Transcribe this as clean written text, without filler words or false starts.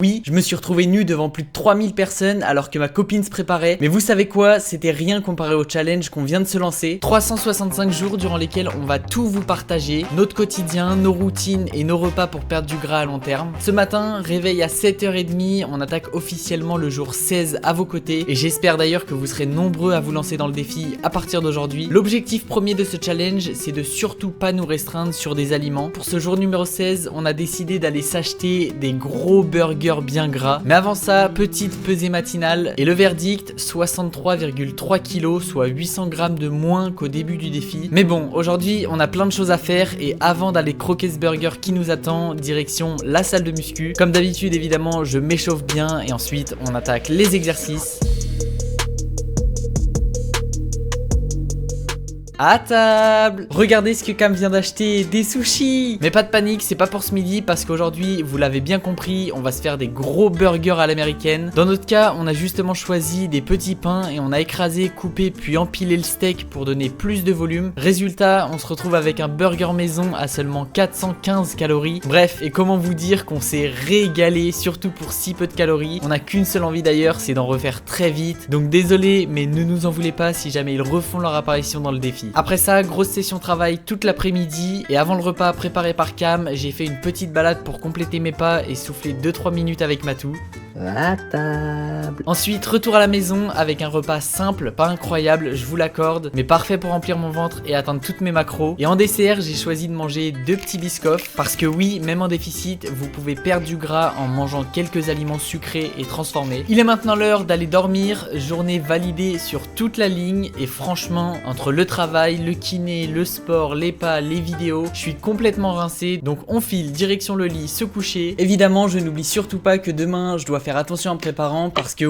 Oui, je me suis retrouvé nu devant plus de 3000 personnes alors que ma copine se préparait. Mais vous savez quoi? C'était rien comparé au challenge qu'on vient de se lancer. 365 jours durant lesquels on va tout vous partager. Notre quotidien, nos routines et nos repas pour perdre du gras à long terme. Ce matin, réveil à 7h30, on attaque officiellement le jour 16 à vos côtés. Et j'espère d'ailleurs que vous serez nombreux à vous lancer dans le défi à partir d'aujourd'hui. L'objectif premier de ce challenge, c'est de surtout pas nous restreindre sur des aliments. Pour ce jour numéro 16, on a décidé d'aller s'acheter des gros burgers bien gras. Mais avant ça, petite pesée matinale et le verdict, 63,3 kg, soit 800 grammes de moins qu'au début du défi. Mais bon, aujourd'hui on a plein de choses à faire et avant d'aller croquer ce burger qui nous attend, direction la salle de muscu. Comme d'habitude évidemment, je m'échauffe bien et ensuite on attaque les exercices. À table! Regardez ce que Cam vient d'acheter, des sushis! Mais pas de panique, c'est pas pour ce midi parce qu'aujourd'hui, vous l'avez bien compris, on va se faire des gros burgers à l'américaine. Dans notre cas, on a justement choisi des petits pains et on a écrasé, coupé puis empilé le steak pour donner plus de volume. Résultat, on se retrouve avec un burger maison à seulement 415 calories. Bref, et comment vous dire qu'on s'est régalé, surtout pour si peu de calories. On n'a qu'une seule envie d'ailleurs, c'est d'en refaire très vite. Donc désolé, mais ne nous en voulez pas si jamais ils refont leur apparition dans le défi. Après ça, grosse session travail toute l'après-midi et avant le repas préparé par Cam, j'ai fait une petite balade pour compléter mes pas et souffler 2-3 minutes avec Matou. À table. Ensuite, retour à la maison avec un repas simple, pas incroyable, je vous l'accorde, mais parfait pour remplir mon ventre et atteindre toutes mes macros. Et en dessert, j'ai choisi de manger 2 petits biscoffs parce que oui, même en déficit, vous pouvez perdre du gras en mangeant quelques aliments sucrés et transformés. Il est maintenant l'heure d'aller dormir, journée validée sur toute la ligne et franchement, entre le travail, le kiné, le sport, les pas, les vidéos, je suis complètement rincé, donc on file direction le lit, se coucher. Évidemment, je n'oublie surtout pas que demain, je dois faire attention en me préparant parce que